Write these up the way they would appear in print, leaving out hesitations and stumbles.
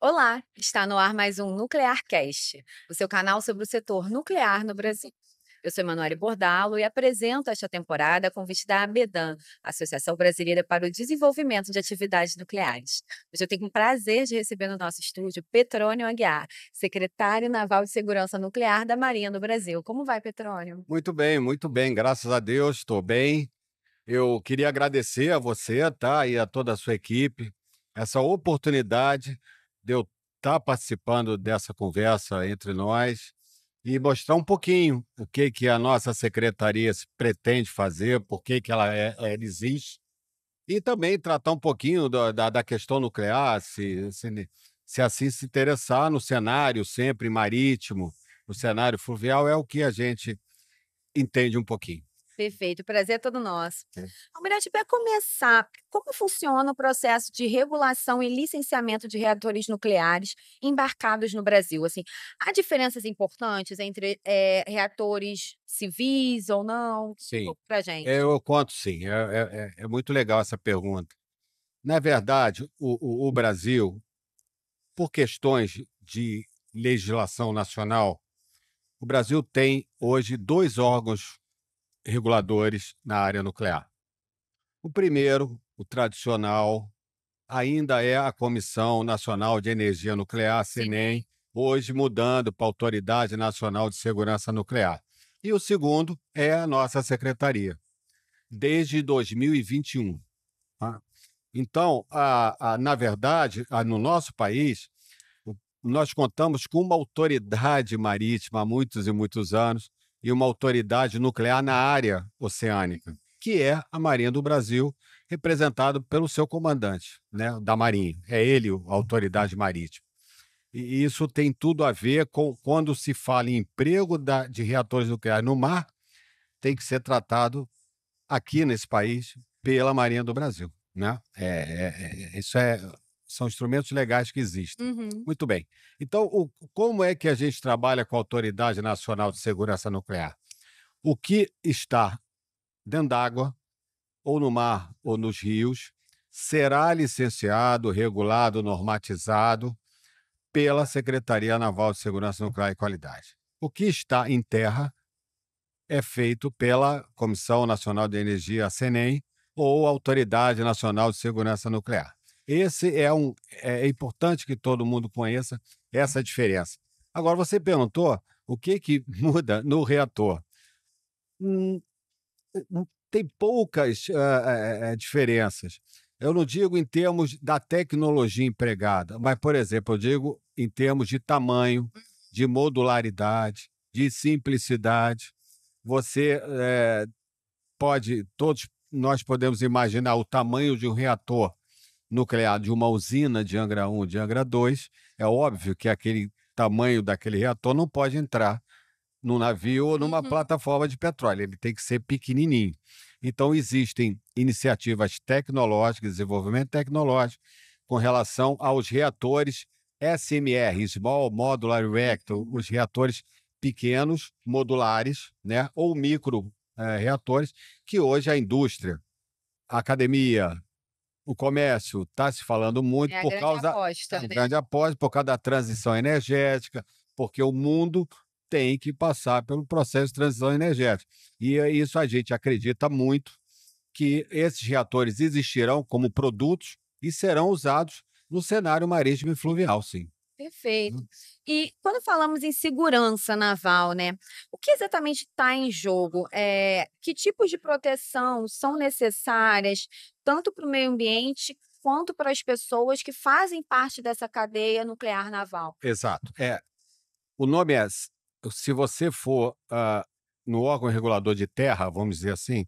Olá, está no ar mais um Nuclearcast, o seu canal sobre o setor nuclear no Brasil. Eu sou Emanuele Bordalo e apresento esta temporada a convite da ABEDAN, Associação Brasileira para o Desenvolvimento de Atividades Nucleares. Hoje eu tenho o prazer de receber no nosso estúdio Petrônio Aguiar, secretário naval de Segurança Nuclear da Marinha do Brasil. Como vai, Petrônio? Muito bem, graças a Deus, estou bem. Eu queria agradecer a você, tá, e a toda a sua equipe, essa oportunidade de eu estar participando dessa conversa entre nós e mostrar um pouquinho o que que a nossa secretaria pretende fazer, por que que ela existe, e também tratar um pouquinho da questão nuclear, se assim se interessar no cenário sempre marítimo, no cenário fluvial, é o que a gente entende um pouquinho. Perfeito, o prazer é todo nosso. É. Almirante, para começar, como funciona o processo de regulação e licenciamento de reatores nucleares embarcados no Brasil? Assim, há diferenças importantes entre reatores civis ou não? Sim, Para gente. eu conto sim, é muito legal essa pergunta. Na verdade, o Brasil, por questões de legislação nacional, o Brasil tem hoje 2 órgãos reguladores na área nuclear. O primeiro, o tradicional, ainda é a Comissão Nacional de Energia Nuclear, Sim. CNEM, hoje mudando para a Autoridade Nacional de Segurança Nuclear. E o segundo é a nossa secretaria, desde 2021. Tá? Então, na verdade, no nosso país, nós contamos com uma autoridade marítima há muitos e muitos anos e uma autoridade nuclear na área oceânica, que é a Marinha do Brasil, representado pelo seu comandante, né, da Marinha. É ele a autoridade marítima. E isso tem tudo a ver com quando se fala em emprego de reatores nucleares no mar, tem que ser tratado aqui nesse país pela Marinha do Brasil, né? São instrumentos legais que existem. Uhum. Muito bem. Então, como é que a gente trabalha com a Autoridade Nacional de Segurança Nuclear? O que está dentro d'água, ou no mar, ou nos rios, será licenciado, regulado, normatizado pela Secretaria Naval de Segurança Nuclear e Qualidade. O que está em terra é feito pela Comissão Nacional de Energia, a CNEM, ou Autoridade Nacional de Segurança Nuclear. É importante que todo mundo conheça essa diferença. Agora, você perguntou o que que muda no reator. Hum, Tem poucas diferenças. Eu não digo em termos da tecnologia empregada, mas, por exemplo, eu digo em termos de tamanho, de modularidade, de simplicidade. Você todos nós podemos imaginar o tamanho de um reator nuclear de uma usina de Angra 1, de Angra 2. É óbvio que aquele tamanho daquele reator não pode entrar num navio ou numa Uhum. plataforma de petróleo, ele tem que ser pequenininho. Então, existem iniciativas tecnológicas, desenvolvimento tecnológico, com relação aos reatores SMR, Small Modular Reactor, os reatores pequenos, modulares, né, ou micro reatores, que hoje a indústria, a academia, o comércio está se falando muito É a por grande causa aposta, da né? grande aposta, por causa da transição energética, porque o mundo tem que passar pelo processo de transição energética. E isso a gente acredita muito que esses reatores existirão como produtos e serão usados no cenário marítimo e fluvial, sim. Perfeito. E quando falamos em segurança naval, né, o que exatamente está em jogo? Que tipos de proteção são necessárias, tanto para o meio ambiente quanto para as pessoas que fazem parte dessa cadeia nuclear naval? Exato. O nome é, se você for no órgão regulador de terra, vamos dizer assim,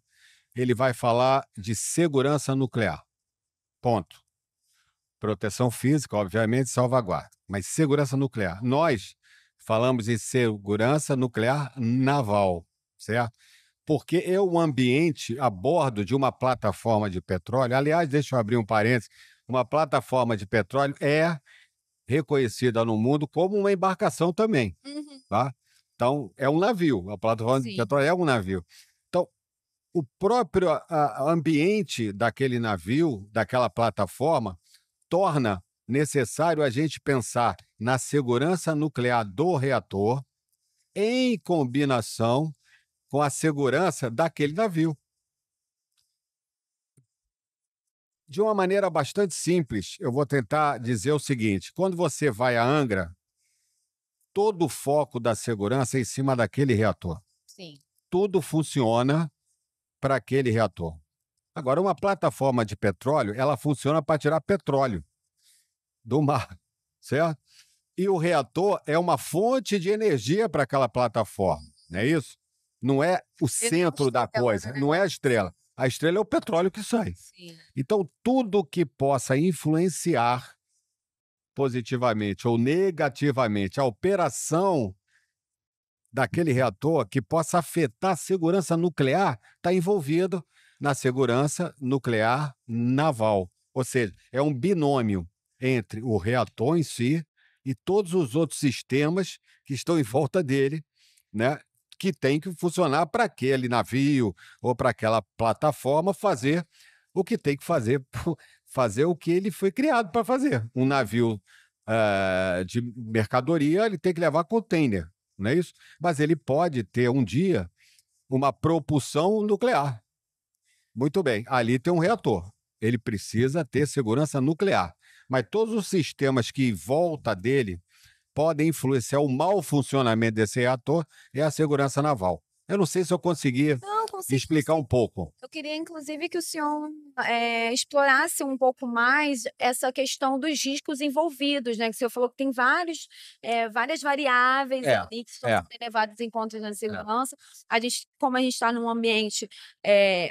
ele vai falar de segurança nuclear. Ponto. Proteção física, obviamente, salvaguarda, mas segurança nuclear. Nós falamos em segurança nuclear naval, certo? Porque é um ambiente a bordo de uma plataforma de petróleo. Aliás, deixa eu abrir um parênteses: uma plataforma de petróleo é reconhecida no mundo como uma embarcação também, Uhum. tá? Então, é um navio, a plataforma de Sim. petróleo é um navio. Então, o próprio ambiente daquele navio, daquela plataforma, torna necessário a gente pensar na segurança nuclear do reator em combinação com a segurança daquele navio. De uma maneira bastante simples, eu vou tentar dizer o seguinte: quando você vai a Angra, todo o foco da segurança é em cima daquele reator. Sim. Tudo funciona para aquele reator. Agora, uma plataforma de petróleo, ela funciona para tirar petróleo do mar, certo? E o reator é uma fonte de energia para aquela plataforma, não é isso? Não é o centro da coisa, não é a estrela. A estrela é o petróleo que sai. Sim. Então, tudo que possa influenciar positivamente ou negativamente a operação daquele reator, que possa afetar a segurança nuclear, está envolvido na segurança nuclear naval. Ou seja, é um binômio entre o reator em si e todos os outros sistemas que estão em volta dele, né, que tem que funcionar para aquele navio ou para aquela plataforma fazer o que tem que fazer, fazer o que ele foi criado para fazer. Um navio de mercadoria, ele tem que levar container, não é isso? Mas ele pode ter um dia uma propulsão nuclear. Muito bem, ali tem um reator. Ele precisa ter segurança nuclear. Mas todos os sistemas que em volta dele podem influenciar o mau funcionamento desse reator é a segurança naval. Eu não sei se eu consegui Não, consegui explicar sim. um pouco. Eu queria, inclusive, que o senhor explorasse um pouco mais essa questão dos riscos envolvidos, né? Que o senhor falou que tem várias variáveis ali que estão sendo levadas em conta na segurança. Como a gente está num ambiente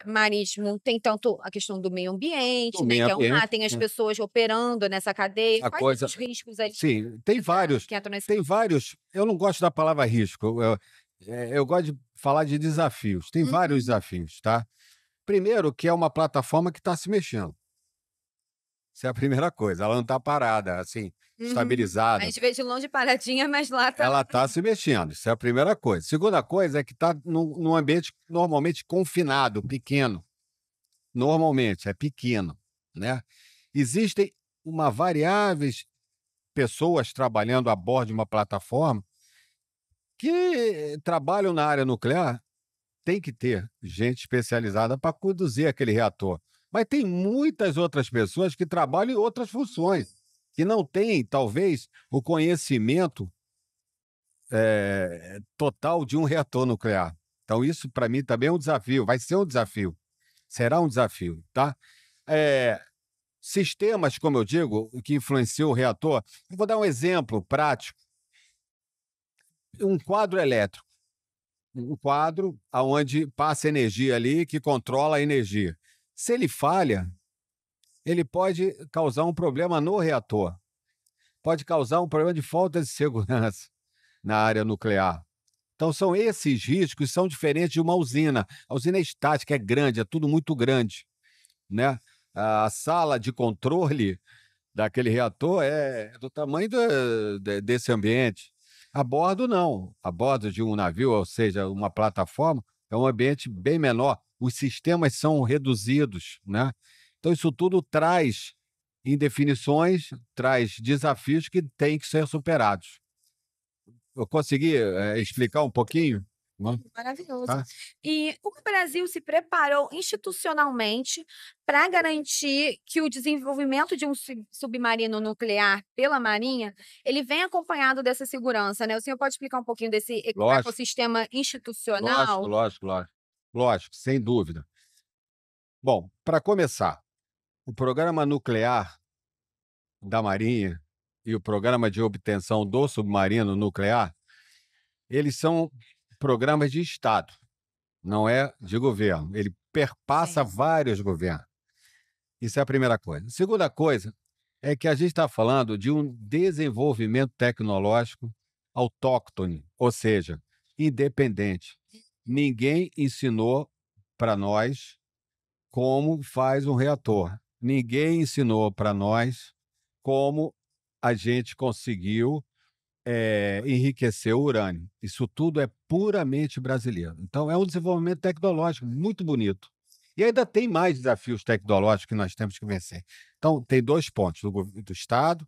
marítimo, tem tanto a questão do meio ambiente, né? Que é um mar, tem as pessoas operando nessa cadeia. Quais são os riscos aí? Sim, tem vários. Tem vários. Eu não gosto da palavra risco. Eu gosto de falar de desafios. Tem vários desafios, tá? Primeiro, que é uma plataforma que está se mexendo. Essa é a primeira coisa. Ela não está parada, assim, estabilizada. A gente vê de longe paradinha, mas lá está. Ela está se mexendo. Isso é a primeira coisa. Segunda coisa é que está num ambiente normalmente confinado, pequeno. Normalmente, é pequeno, né? Existem uma variáveis pessoas trabalhando a bordo de uma plataforma que trabalham na área nuclear. Tem que ter gente especializada para conduzir aquele reator. Mas tem muitas outras pessoas que trabalham em outras funções, que não têm, talvez, o conhecimento total de um reator nuclear. Então, isso, para mim, também é um desafio, vai ser um desafio, será um desafio, tá? Sistemas, como eu digo, que influenciam o reator. Eu vou dar um exemplo prático. Um quadro elétrico. Um quadro onde passa energia ali, que controla a energia. Se ele falha, ele pode causar um problema no reator. Pode causar um problema de falta de segurança na área nuclear. Então, são esses riscos que são diferentes de uma usina. A usina é estática, é grande, é tudo muito grande, né? A sala de controle daquele reator é do tamanho desse ambiente. A bordo, não. A bordo de um navio, ou seja, uma plataforma, é um ambiente bem menor. Os sistemas são reduzidos, né? Então, isso tudo traz indefinições, traz desafios que têm que ser superados. Eu consegui explicar um pouquinho? Maravilhoso. Tá? E o Brasil se preparou institucionalmente para garantir que o desenvolvimento de um submarino nuclear pela Marinha, ele vem acompanhado dessa segurança, né? O senhor pode explicar um pouquinho desse ecossistema institucional? Lógico, sem dúvida. Bom, para começar, o programa nuclear da Marinha e o programa de obtenção do submarino nuclear, eles são programas de Estado, não é de governo. Ele perpassa vários governos. Isso é a primeira coisa. A segunda coisa é que a gente está falando de um desenvolvimento tecnológico autóctone, ou seja, independente. Ninguém ensinou para nós como faz um reator. Ninguém ensinou para nós como a gente conseguiu enriquecer o urânio. Isso tudo é puramente brasileiro. Então, é um desenvolvimento tecnológico muito bonito. E ainda tem mais desafios tecnológicos que nós temos que vencer. Então, tem 2 pontos, do Estado,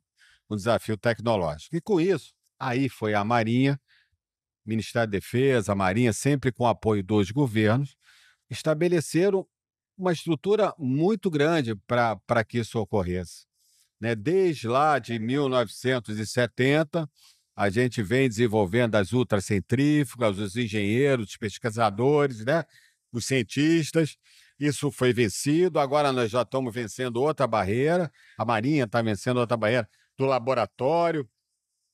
um desafio tecnológico. E com isso, aí foi a Marinha, Ministério da Defesa, a Marinha, sempre com apoio dos governos, estabeleceram uma estrutura muito grande para que isso ocorresse, né? Desde lá de 1970, a gente vem desenvolvendo as ultracentrífugas, os engenheiros, os pesquisadores, né? Os cientistas. Isso foi vencido, agora nós já estamos vencendo outra barreira, a Marinha está vencendo outra barreira do laboratório,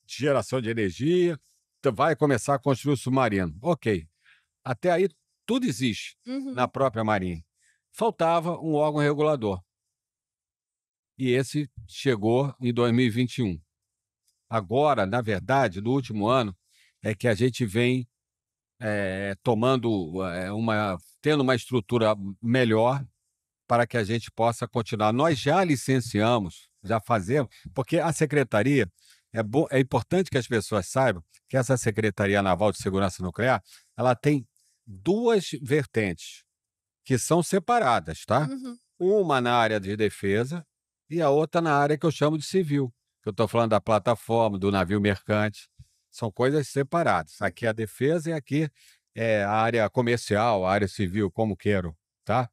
de geração de energia, então vai começar a construir o submarino. Ok, até aí tudo existe na Uhum. própria Marinha. Faltava um órgão regulador. E esse chegou em 2021. Agora, na verdade, no último ano, é que a gente vem tendo uma estrutura melhor para que a gente possa continuar. Nós já licenciamos, já fazemos, porque a secretaria, é importante que as pessoas saibam que essa Secretaria Naval de Segurança Nuclear, ela tem 2 vertentes que são separadas, tá? Uhum. Uma na área de defesa e a outra na área que eu chamo de civil, que eu estou falando da plataforma, do navio mercante. São coisas separadas. Aqui é a defesa e aqui é a área comercial, a área civil, como queiram, tá?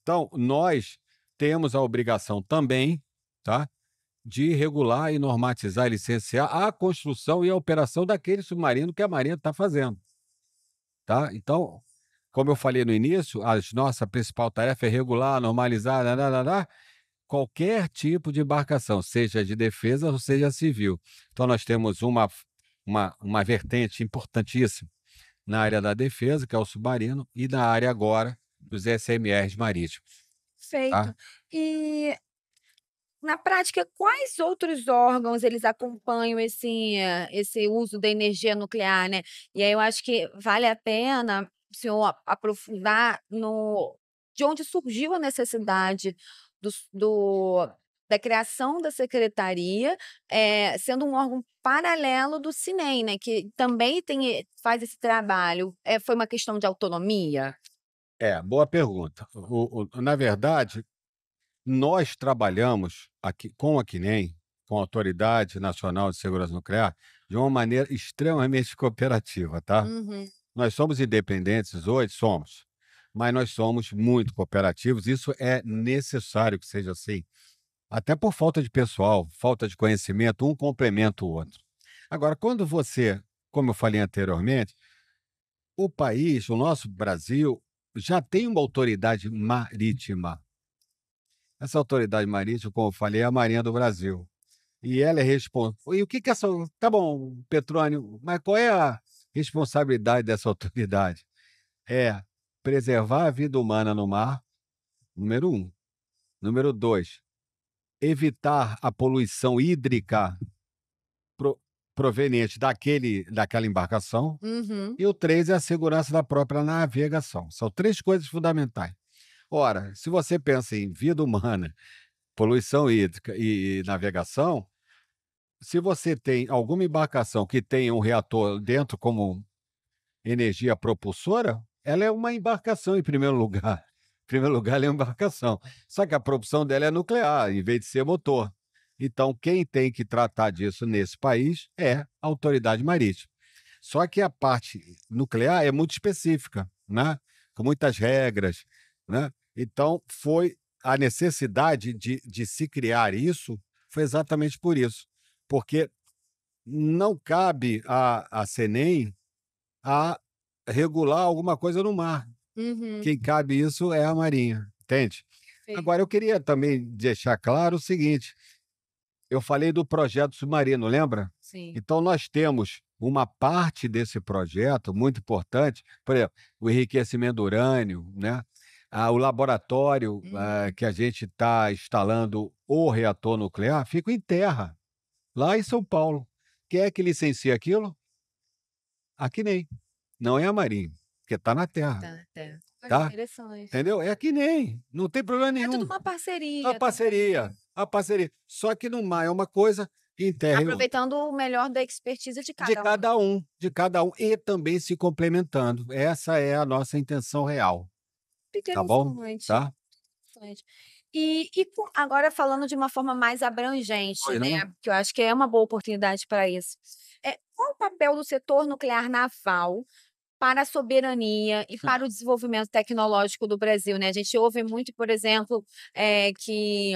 Então, nós temos a obrigação também, tá, de regular e normatizar e licenciar a construção e a operação daquele submarino que a Marinha está fazendo, tá? Então, como eu falei no início, a nossa principal tarefa é regular, normalizar, qualquer tipo de embarcação, seja de defesa ou seja civil. Então, nós temos uma vertente importantíssima na área da defesa, que é o submarino, e na área agora dos SMRs marítimos, Perfeito. tá? E na prática, quais outros órgãos eles acompanham esse uso da energia nuclear, né? E aí eu acho que vale a pena o senhor aprofundar no de onde surgiu a necessidade da criação da secretaria, sendo um órgão paralelo do Cinem, né, que também faz esse trabalho. Foi uma questão de autonomia? Boa pergunta. Na verdade, nós trabalhamos aqui com a CNEM, com a Autoridade Nacional de Segurança Nuclear, de uma maneira extremamente cooperativa, tá? Uhum. Nós somos independentes hoje? Somos, mas nós somos muito cooperativos, isso é necessário que seja assim, até por falta de pessoal, falta de conhecimento, um complementa o outro. Agora, quando você, como eu falei anteriormente, o país, o nosso Brasil, já tem uma autoridade marítima. Essa autoridade marítima, como eu falei, é a Marinha do Brasil. E ela é responsável. E o que que essa. Tá bom, Petrônio, mas qual é a responsabilidade dessa autoridade? É preservar a vida humana no mar, número um. Número dois, evitar a poluição hídrica pro- proveniente daquela embarcação. Uhum. E o três é a segurança da própria navegação. São 3 coisas fundamentais. Ora, se você pensa em vida humana, poluição hídrica e navegação, se você tem alguma embarcação que tenha um reator dentro como energia propulsora, ela é uma embarcação em primeiro lugar. Em primeiro lugar, ela é uma embarcação. Só que a propulsão dela é nuclear, em vez de ser motor. Então, quem tem que tratar disso nesse país é a autoridade marítima. Só que a parte nuclear é muito específica, né? Com muitas regras, né? Então, foi a necessidade de se criar isso, foi exatamente por isso. Porque não cabe à CENEM a regular alguma coisa no mar. Uhum. Quem cabe isso é a Marinha, entende? Perfeito. Agora, eu queria também deixar claro o seguinte: eu falei do projeto submarino, lembra? Sim. Então, nós temos uma parte desse projeto muito importante, por exemplo, o enriquecimento do urânio, né? O laboratório Uhum. que a gente está instalando o reator nuclear fica em terra, lá em São Paulo. Quem é que licencia aquilo? A CNEM, não é a Marinha, porque está na terra, Tá, tá. Olha, tá? interessante. Entendeu? É a CNEM, não tem problema É tudo nenhum. uma A parceria parceria, também. a parceria. Só que no mar é uma coisa, em terra é Aproveitando o melhor da expertise de cada um. de cada um e também se complementando. Essa é a nossa intenção real. tá bom? Interessante, Tá? interessante. Agora falando de uma forma mais abrangente, Pois né, não? que eu acho que é uma boa oportunidade para isso. Qual o papel do setor nuclear naval para a soberania e para o desenvolvimento tecnológico do Brasil, né? A gente ouve muito, por exemplo, que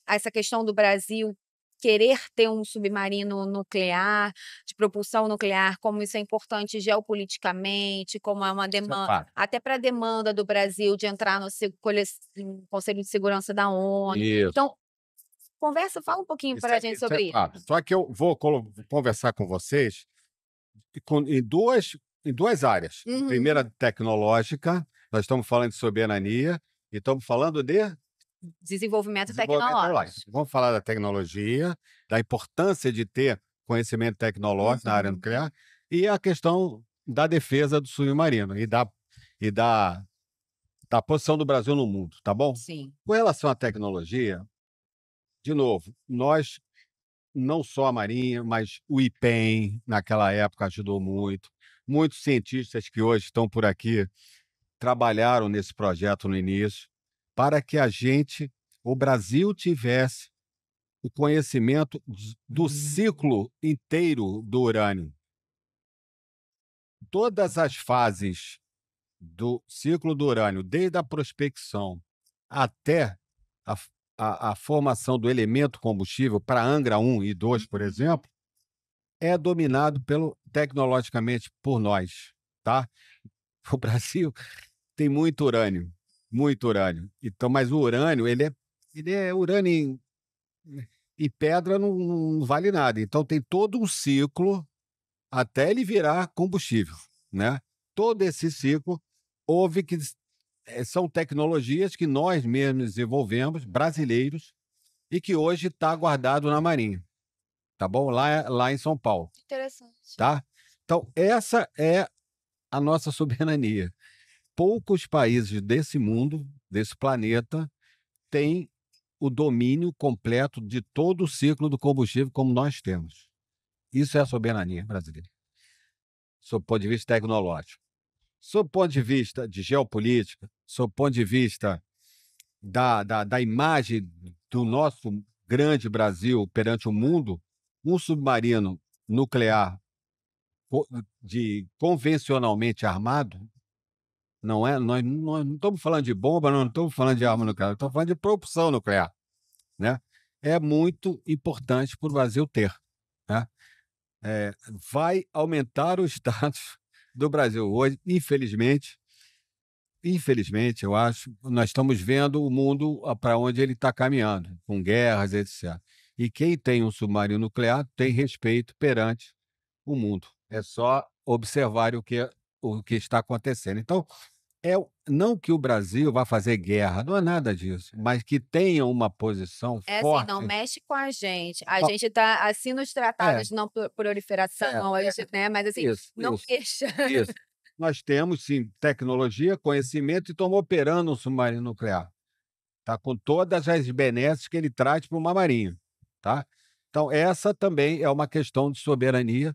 essa questão do Brasil querer ter um submarino nuclear, de propulsão nuclear, como isso é importante geopoliticamente, como é uma Isso é demanda, fato. até para a demanda do Brasil de entrar no Conselho de Segurança da ONU. Isso. Então, fala um pouquinho para a gente Isso é sobre isso. fato. Só que eu vou conversar com vocês em duas áreas. Uhum. Primeira, tecnológica, nós estamos falando de soberania e estamos falando de Desenvolvimento desenvolvimento tecnológico. tecnológico. Vamos falar da tecnologia, da importância de ter conhecimento tecnológico na área Uhum. nuclear e a questão da defesa do submarino e da posição do Brasil no mundo, tá bom? Sim. Com relação à tecnologia, de novo, nós, não só a Marinha, mas o IPEM, naquela época, ajudou muito. Muitos cientistas que hoje estão por aqui trabalharam nesse projeto no início, para que o Brasil tivesse o conhecimento do ciclo inteiro do urânio. Todas as fases do ciclo do urânio, desde a prospecção até a, a formação do elemento combustível para Angra 1 e 2, por exemplo, é dominado tecnologicamente por nós, tá? O Brasil tem muito urânio, muito urânio. Então, mas o urânio, ele é urânio em pedra, não vale nada. Então tem todo um ciclo até ele virar combustível, né? Todo esse ciclo houve que são tecnologias que nós mesmos desenvolvemos, brasileiros, e que hoje está guardado na Marinha, tá bom? Lá em São Paulo, Interessante. tá? Então, essa é a nossa soberania. Poucos países desse mundo, desse planeta, têm o domínio completo de todo o ciclo do combustível como nós temos. Isso é a soberania brasileira, sob o ponto de vista tecnológico. Sob o ponto de vista de geopolítica, sob o ponto de vista da imagem do nosso grande Brasil perante o mundo, um submarino nuclear convencionalmente armado, nós não estamos falando de bomba, nós não estamos falando de arma nuclear, estamos falando de propulsão nuclear, né? É muito importante para o Brasil ter, né? Vai aumentar o status do Brasil hoje, infelizmente, eu acho, nós estamos vendo o mundo para onde ele está caminhando, com guerras, etc. E quem tem um submarino nuclear tem respeito perante o mundo. É só observar o que está acontecendo. Então, não que o Brasil vá fazer guerra, não é nada disso, mas que tenha uma posição É assim, não forte. mexe com a gente. A Ó, gente tá assina os É, tratados de não proliferação, a gente, né, mas assim, isso, não isso, mexa. isso. Nós temos, sim, tecnologia, conhecimento e estamos operando um submarino nuclear. Tá? Com todas as benesses que ele traz para uma marinha. Tá? Então, essa também é uma questão de soberania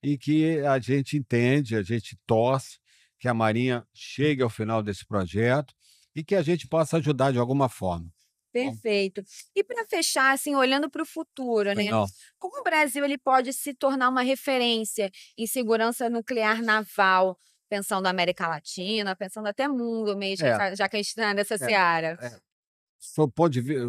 e que a gente entende, a gente torce que a Marinha chegue ao final desse projeto e que a gente possa ajudar de alguma forma. Perfeito. E para fechar, assim, olhando para o futuro, né, Não. como o Brasil ele pode se tornar uma referência em segurança nuclear naval, pensando na América Latina, pensando até mundo mesmo, É, já que a gente está nessa é, seara? é. Sob ponto de vista,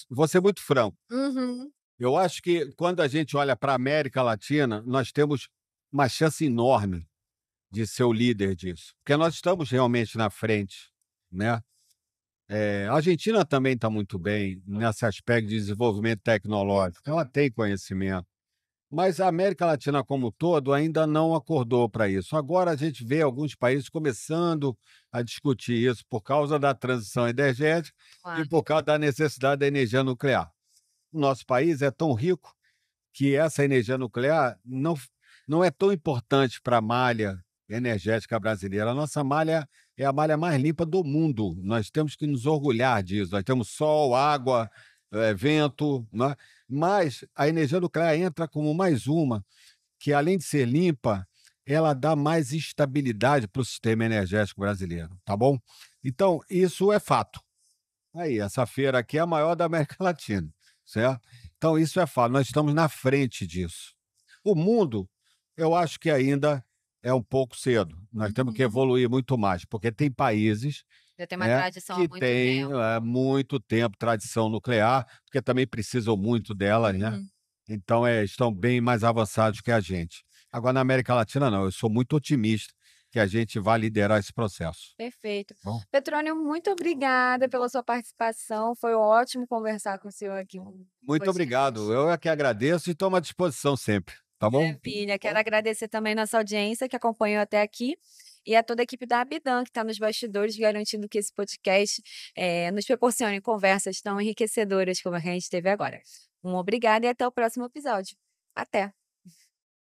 vou ser muito franco. Uhum. Eu acho que quando a gente olha para a América Latina, nós temos uma chance enorme de ser o líder disso, porque nós estamos realmente na frente, né? A Argentina também está muito bem nesse aspecto de desenvolvimento tecnológico, ela tem conhecimento, mas a América Latina como um todo ainda não acordou para isso. Agora a gente vê alguns países começando a discutir isso por causa da transição energética e Claro. por causa da necessidade da energia nuclear. O nosso país é tão rico que essa energia nuclear não é tão importante para a malha energética brasileira. A nossa malha é a malha mais limpa do mundo. Nós temos que nos orgulhar disso. Nós temos sol, água, vento, né? Mas a energia nuclear entra como mais uma que, além de ser limpa, ela dá mais estabilidade para o sistema energético brasileiro, tá bom? Então, isso é fato. Aí, essa feira aqui é a maior da América Latina, certo? Então, isso é fato, nós estamos na frente disso. O mundo, eu acho que ainda é um pouco cedo. Nós temos que Uhum. evoluir muito mais, porque tem países, Já tem uma né, tradição há que muito têm tempo. muito tempo tradição nuclear, porque também precisam muito dela, né? Uhum. Então, estão bem mais avançados que a gente. Agora, na América Latina, não. Eu sou muito otimista que a gente vai liderar esse processo. Perfeito. Bom, Petrônio, muito obrigada pela sua participação. Foi ótimo conversar com o senhor aqui no muito obrigado. podcast. Eu é que agradeço e estou à disposição sempre, tá bom? Maravilha. Quero Bom, agradecer também nossa audiência que acompanhou até aqui e a toda a equipe da Abidan, que está nos bastidores, garantindo que esse podcast nos proporcione conversas tão enriquecedoras como a que a gente teve agora. Um obrigada e até o próximo episódio. Até!